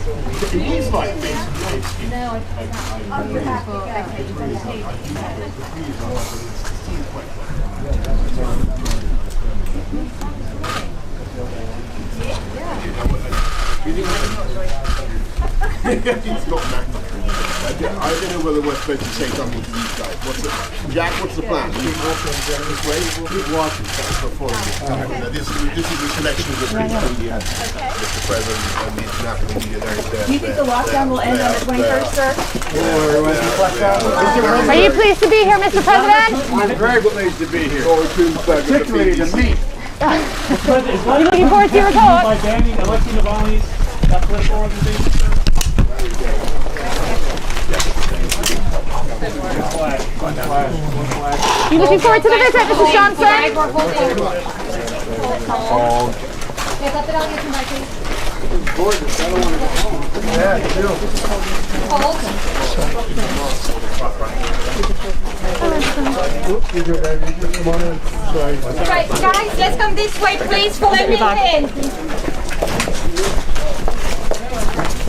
He's like basically. No, He's not mad. I don't know whether we're supposed to say something to these guys. Jack, what's the plan? Keep walking this way. Keep walking before this is a selection of the media, Mr. President, and the international media. Do you think the lockdown will end on the 21st, sir? Are you pleased to be here, Mr. President? I'm very pleased to be here. Particularly to meet. Are you looking forward to your report? By banning Alexei Navalny's political organization, sir? You looking forward to the visit, Mrs. Johnson? Right, guys, let's come this way, please. Follow me in.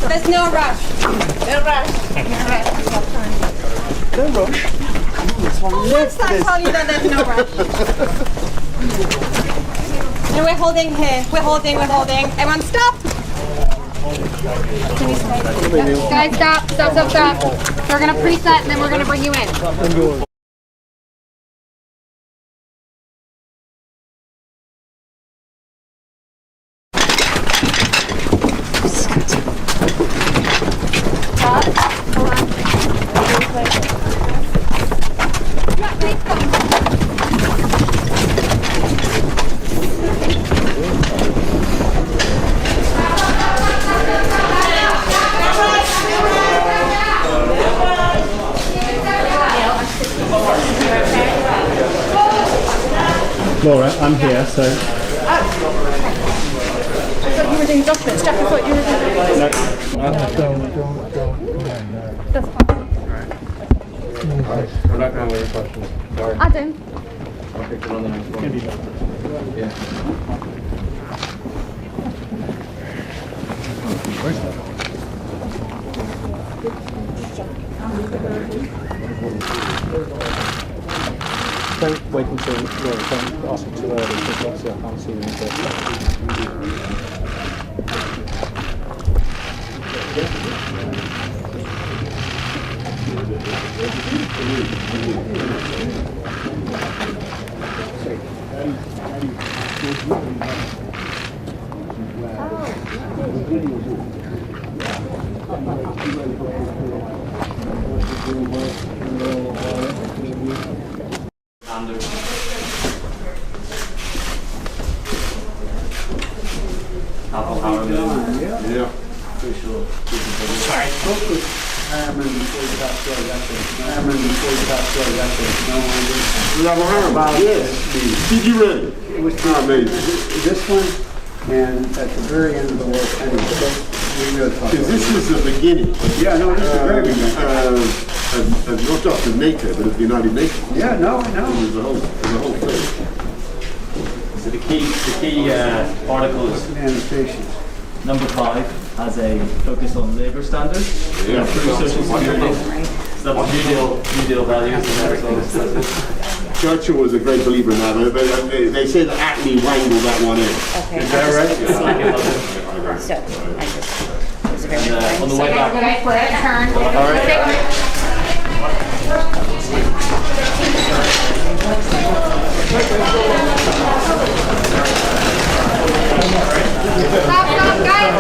There's no rush. No rush. No rush. Once I tell you that there's no rush. And we're holding here. We're holding. Everyone stop. Guys, stop. We're going to preset and then we're going to bring you in. Laura, I'm here, so. I thought you were doing documents. Jack, I thought you were doing That's fine. We're not going to wait questions. Sorry. Adam. I'll pick it on the next one. Yeah. Don't wait until don't ask me too early because obviously I can't see them. Yeah. Did you really? It was amazing. this one, and at the very end of the world, Because this is the beginning. Yeah, no, this is the very beginning. Of not just of NATO, but of the United Nations. Yeah, no, no. There's a whole thing. So the key articles. Manifestations. Number 5 has a focus on labour standards, Yeah. social security, so that's New Deal values, and that's it. Churchill was a great believer in that. They say that Attlee wangled that one in. Okay. Is that right? So, I just, it was a very good On the way back. Guys, we're at a turn. Stop, guys,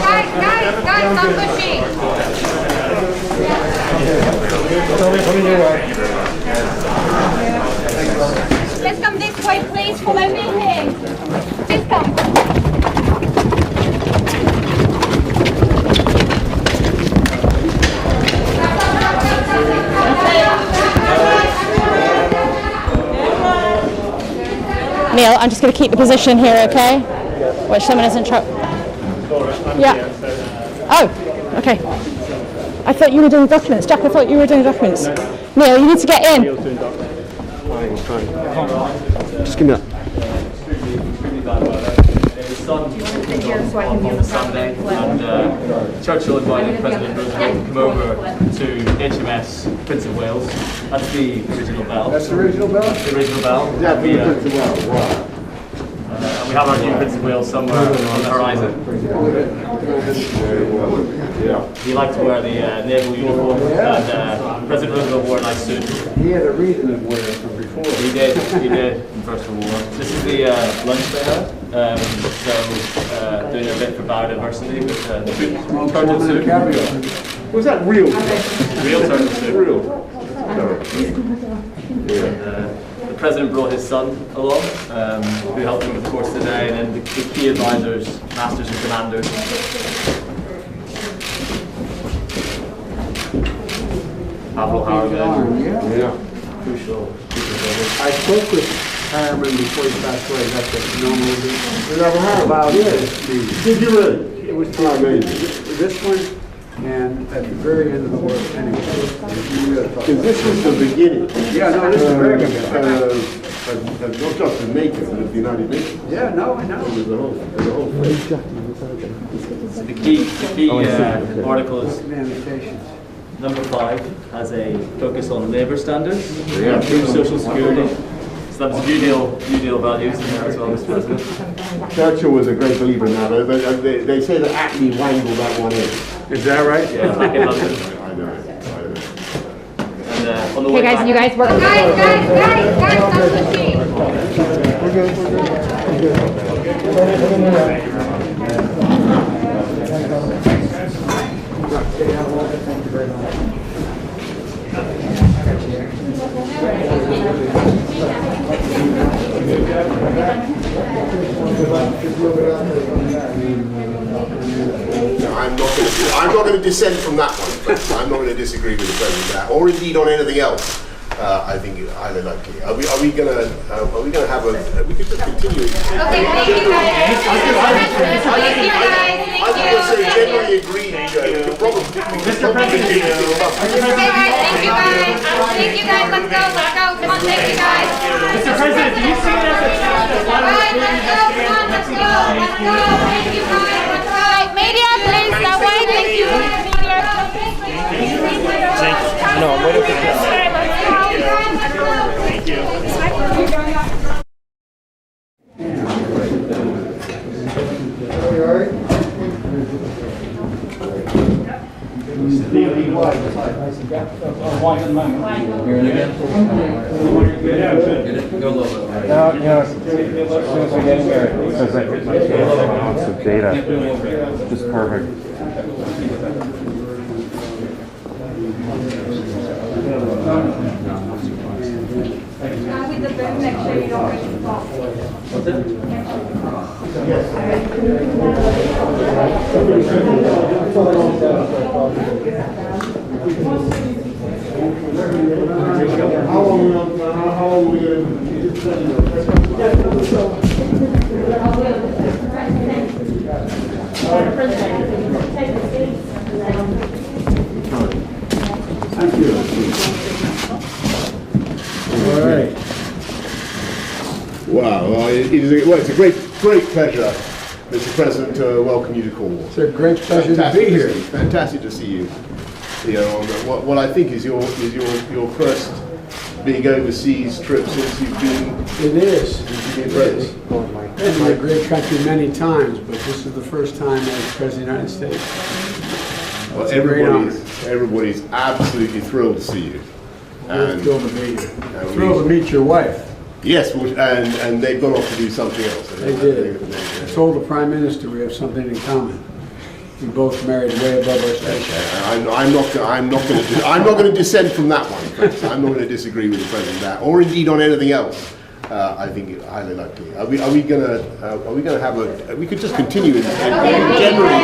stop pushing. Let's come this way, please. Follow me in. Please come. Neil, I'm just going to keep the position here, okay? Where someone isn't trouble. Yeah. Oh, okay. I thought you were doing documents. Jack, I thought you were doing documents. Neil, you need to get in. Just give me that. on Sunday, and Churchill invited President Roosevelt to come over to HMS Prince of Wales. That's the original bell. That's the original bell? The original bell. Yeah, Prince of Wales. Wow. We have our new Prince of Wales somewhere on the horizon. He liked to wear the naval uniform, and President Roosevelt wore a nice suit. He had a reason to wear it from before. He did in First World War. This is the lunch they had, doing a bit for biodiversity with the turtle soup. Was that real? Real turtle soup. Real. The President brought his son along, who helped him with the course today, and then the key advisors, masters and commanders. Avril Harriman, Yeah. crucial. I spoke with Harriman before he passed away. That's a phenomenal dude. You never heard About it? this. Did you really? It was this one, and at the very end of the war, anyway. Because this was the beginning. Yeah, no, this is very good. Not just the makers, but the United Nations. Yeah, no, I know. There's a whole thing. So the key article is Lamentations. number 5 has a focus on labour standards, improve social security. So that's New Deal values in there as well, Mr. President. Churchill was a great believer in that. They say that Acme wangled that one in. Is that right? Yeah, back in London. I know. And on the Okay, way guys, back, you guys work. Guys, stop the machine. Thank you very much. I'm not going to dissent from that one. I'm not going to disagree with the president or indeed on anything else. I think highly likely. Are we going to have a? We could just continue. Okay, thank you guys. I think we're so generally agreed. We could probably. Mr. President. Okay, guys, thank you guys. Thank you guys. Let's go. Come on, thank you guys. Mr. President, do you see it as a chapter? All right, let's go. Come on, let's go. Thank you guys. Let's go. Media, please. That way. Thank you. Media. No, I'm waiting for this. Thank you. Go a little bit. No, you know, as soon as we get in here, it says that it's the data. Just perfect. How long are we going Thank you. All right. Wow, it's a great pleasure, Mr. President, to welcome you to Cornwall. It's a great pleasure to be here. Fantastic to see you. You know, on what I think is your first big overseas trip since you've been. It is. It is. Been in a great country many times, but this is the first time as President of the United States. Well, It's a great honor. everybody's absolutely thrilled to see you. We're thrilled to be here. we- Thrilled to meet your wife. Yes, and they've gone off to do something else. They did. I told the Prime Minister we have something in common. We both married way above our station. I'm not going to dissent from that one. Friends. I'm not going to disagree with the president that, or indeed on anything else. I think highly likely. Are we going to have a? We could just continue in generally.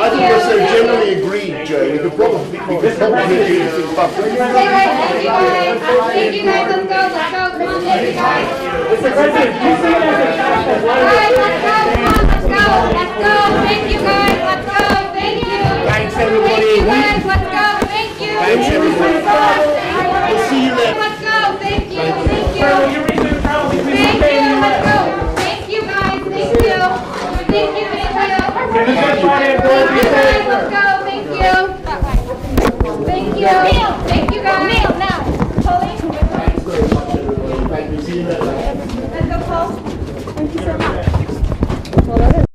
I think we're so generally agreed, Joe. We could probably do this in public. Thank you guys. Let's go. Come on, thank you guys. Mr. President, do you see it as a chapter? All right, let's go. Let's go. Thank you guys. Let's go. Thank you. Thanks, everybody. Thank you guys. Let's go. Thank you. Thanks, everybody. We'll see you then. Let's go. Thank you. You're reaching the travel between Thank Spain you. and Let's go. Thank you guys. Thank you. Let's go. Thank you. Thank you. Thank you guys. Neil now. Pauline. Let's go, Paul. Thank you so much.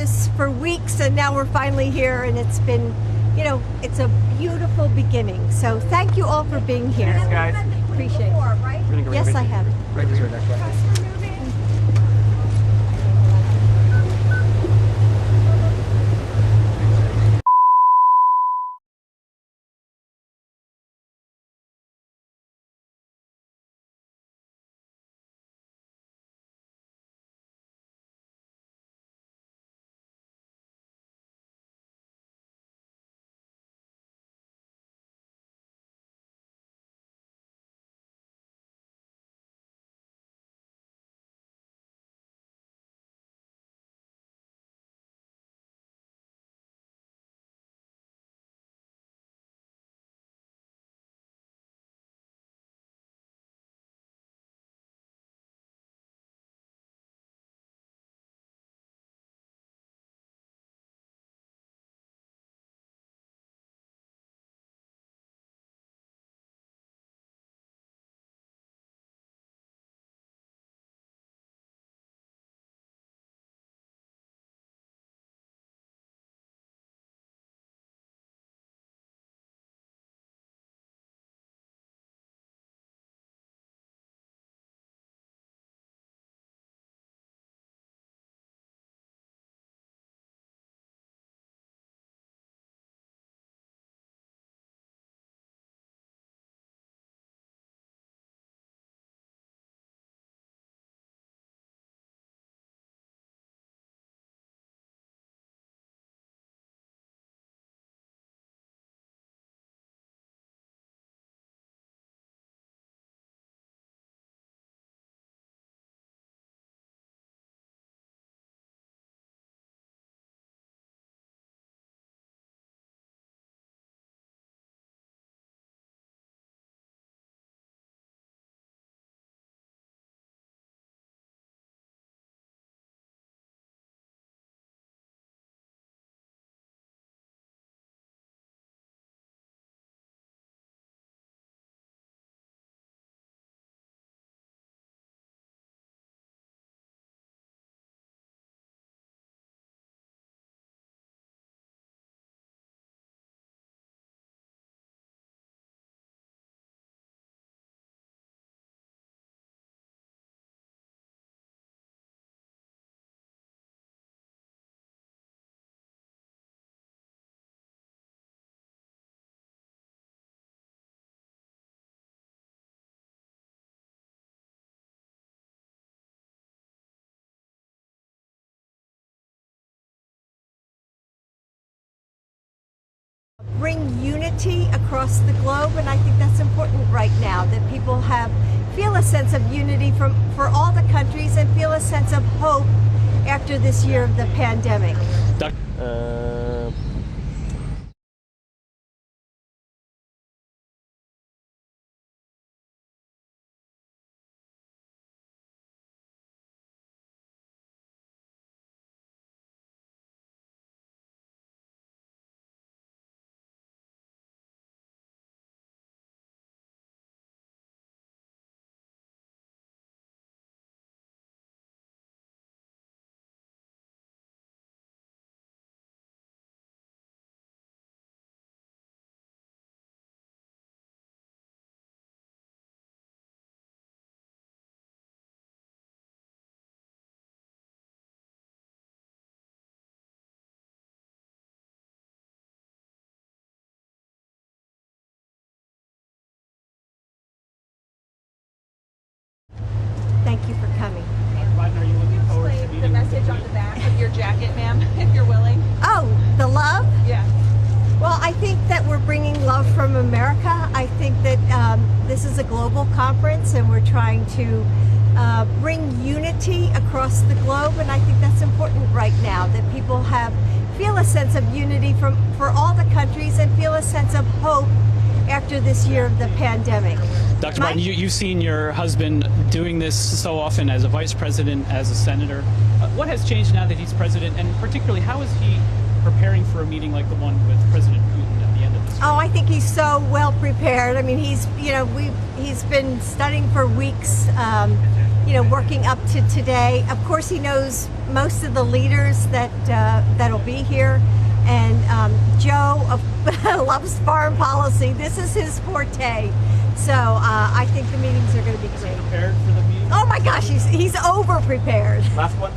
this for weeks, and now we're finally here, and it's been, it's a beautiful beginning. So thank you all for being here. Thanks, guys. Appreciate it. Yes, I have. Right this way, next one. Bring unity across the globe, and I think that's important right now, that people feel a sense of unity for all the countries and feel a sense of hope after this year of the pandemic. Thank you for coming. Are you looking forward to meeting the message on the back of your jacket, ma'am, if you're willing? Oh, the love? Yeah. Well, I think that we're bringing love from America. I think that this is a global conference and we're trying to bring unity across the globe, and I think that's important right now, that people feel a sense of unity for all the countries and feel a sense of hope after this year of the pandemic. Dr. Martin, you've seen your husband doing this so often as a vice president, as a senator. What has changed now that he's president, and particularly how is he preparing for a meeting like the one with President Putin at the end of this year? Oh, I think he's so well prepared. I mean, he's been studying for weeks, working up to today. Of course, he knows most of the leaders that'll be here. And Joe loves foreign policy. This is his forte. So I think the meetings are going to be great. Prepared for the meeting? Oh my gosh, he's over prepared. Last one.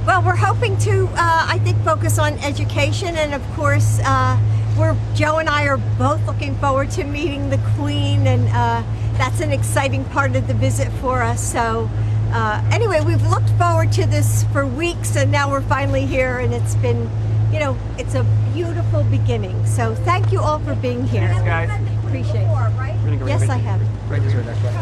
Well, we're hoping to, I think, focus on education, and of course, Joe and I are both looking forward to meeting the Queen, and that's an exciting part of the visit for us. So anyway, we've looked forward to this for weeks, and now we're finally here, and it's been, it's a beautiful beginning. So thank you all for being here. Thanks, guys. Appreciate it. Yes, I have. Right, this is our next one.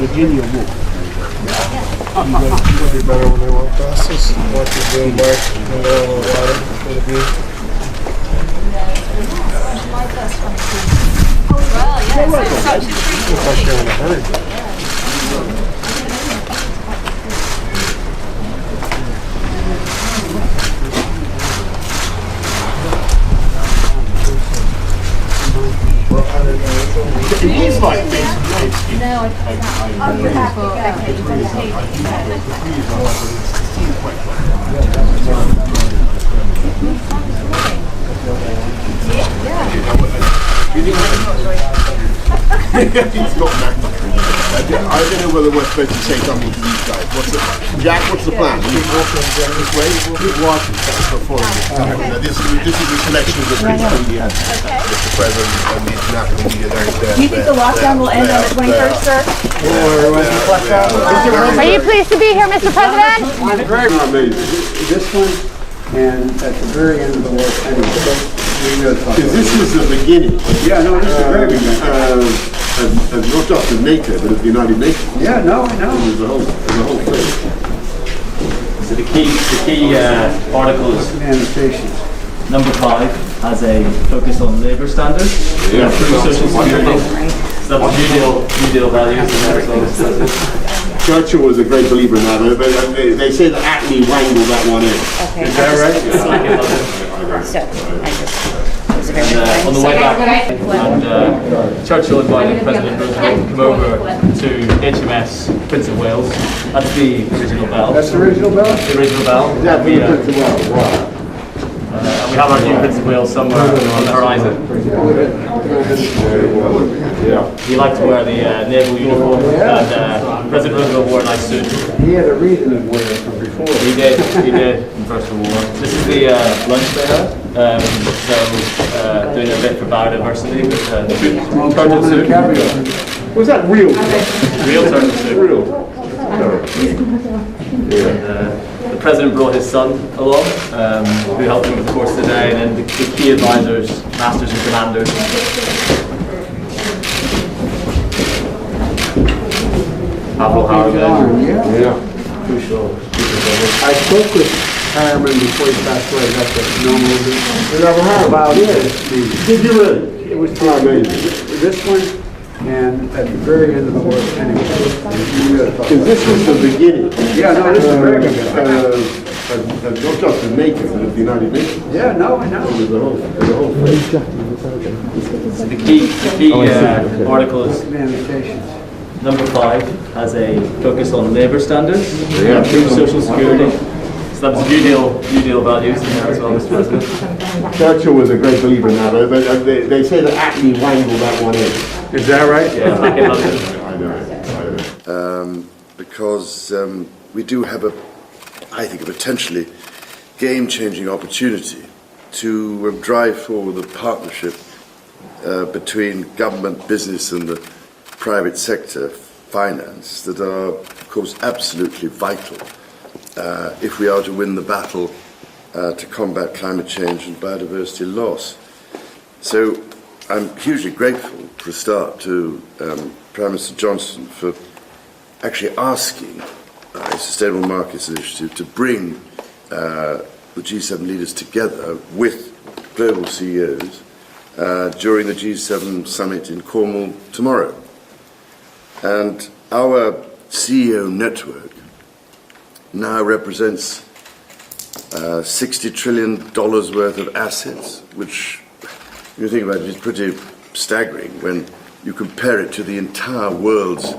Virginia Woolf. You gotta be better when they walk past us. Watch it go back in the middle of the water. It'll be. Unless you're in a hurry. fine. No, it's not. Oh, you have to. Okay, it's on the He's got Mac. I don't know whether we're supposed to say something to these guys. Jack, what's the plan? Keep watching before This is a selection of the British media, Mr. President, and the international media. Do you think the lockdown will end on the 21st, sir? Are you pleased to be here, Mr. President? I'm very amazing. This one, and at the very end of the world, anyway. Because this is the beginning. Yeah, no, this is the very beginning. And not just of NATO, but of the United Nations. Yeah, no, I know. There's a whole thing. So the key articles. Annotations. Number 5 has a focus on labour standards, social security. So that's New Deal values in there as well as Churchill was a great believer in that. They say that Acme wangled that one in. Okay. Is that right? So, I just, it was a very good on the way back, and Churchill invited President Roosevelt to come over to HMS Prince of Wales. That's the original bell. That's the original bell? The original bell. Yeah, Prince of Wales. Wow. We have our new Prince of Wales somewhere on the horizon. He liked to wear the naval uniform, and President Roosevelt wore a nice suit. He had a reason to wear it from before. He did in First World War. This is the lunch they had. So doing a bit for biodiversity with the turtle soup. Was that real? Real turtle soup. The President brought his son along, who helped him with the course today, and then the key advisors, masters and commanders. Avril Harrigan. Yeah. Crucial. I spoke with Harriman before he passed away. That's a normal about this. Did you really? It was amazing. This one, and at the very end of the world, anyway. Because this was the beginning. Yeah, no, this is very good. Not just of NATO, but of the United Nations. Yeah, no, I know. There's a whole thing. So the key articles. Annotations. Number 5 has a focus on labour standards, social security. So that's New Deal values in there as well, Mr. President. Churchill was a great believer in that. They say that Acme wangled that one in. Is that right? Yeah, back in London. I know. Because we do have I think, a potentially game-changing opportunity to drive forward a partnership between government, business and the private sector finance that are, of course, absolutely vital if we are to win the battle to combat climate change and biodiversity loss. So I'm hugely grateful, for a start, to Prime Minister Johnson for actually asking a Sustainable Markets Initiative to bring the G7 leaders together with global CEOs during the G7 summit in Cornwall tomorrow. And our CEO network now represents $60 trillion worth of assets, which, if you think about it, is pretty staggering when you compare it to the entire world's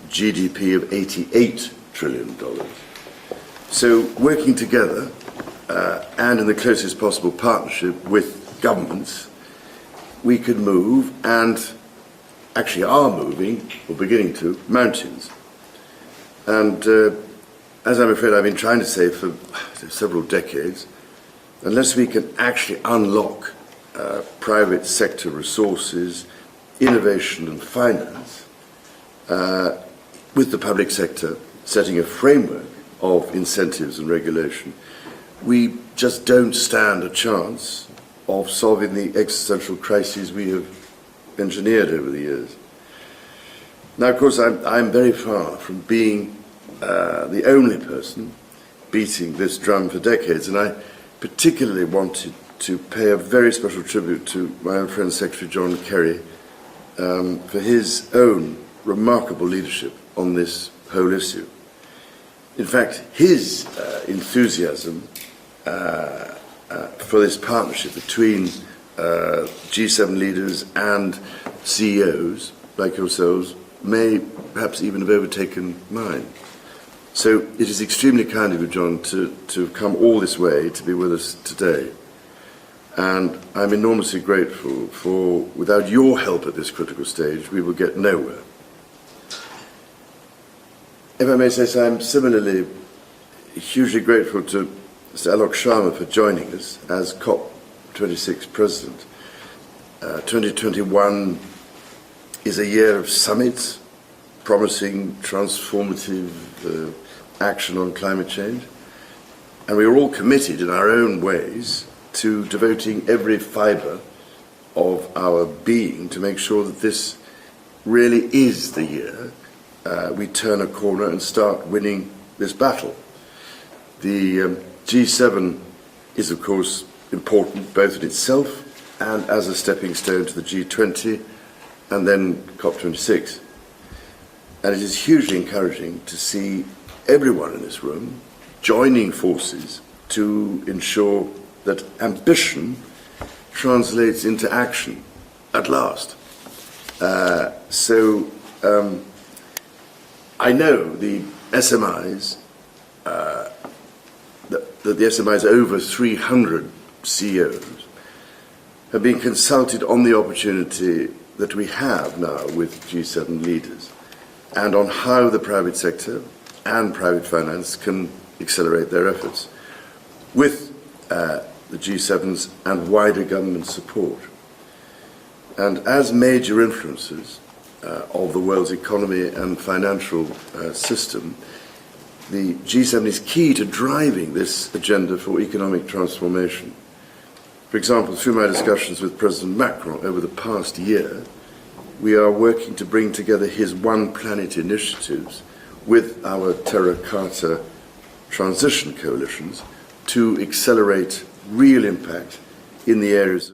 GDP of $88 trillion. So working together and in the closest possible partnership with governments, we could move, and actually are moving, or beginning to, mountains. And as I'm afraid I've been trying to say for several decades, unless we can actually unlock private sector resources, innovation and finance, with the public sector setting a framework of incentives and regulation, we just don't stand a chance of solving the existential crises we have engineered over the years. Now, of course, I'm very far from being the only person beating this drum for decades, and I particularly wanted to pay a very special tribute to my own friend Secretary John Kerry for his own remarkable leadership on this whole issue. In fact, his enthusiasm for this partnership between G7 leaders and CEOs like yourselves may perhaps even have overtaken mine. So it is extremely kind of you, John, to come all this way to be with us today. And I'm enormously grateful for, without your help at this critical stage, we will get nowhere. If I may say so, I'm similarly hugely grateful to Mr. Alok Sharma for joining us as COP26 President. 2021 is a year of summits, promising transformative action on climate change. And we are all committed in our own ways to devoting every fibre of our being to make sure that this really is the year we turn a corner and start winning this battle. The G7 is, of course, important both in itself and as a stepping stone to the G20 and then COP26. And it is hugely encouraging to see everyone in this room joining forces to ensure that ambition translates into action at last. I know the SMIs, that the SMIs, over 300 CEOs, have been consulted on the opportunity that we have now with G7 leaders and on how the private sector and private finance can accelerate their efforts with the G7's and wider government support. And as major influencers of the world's economy and financial system, the G7 is key to driving this agenda for economic transformation. For example, through my discussions with President Macron over the past year, we are working to bring together his One Planet initiatives with our Terracotta transition coalitions to accelerate real impact in the areas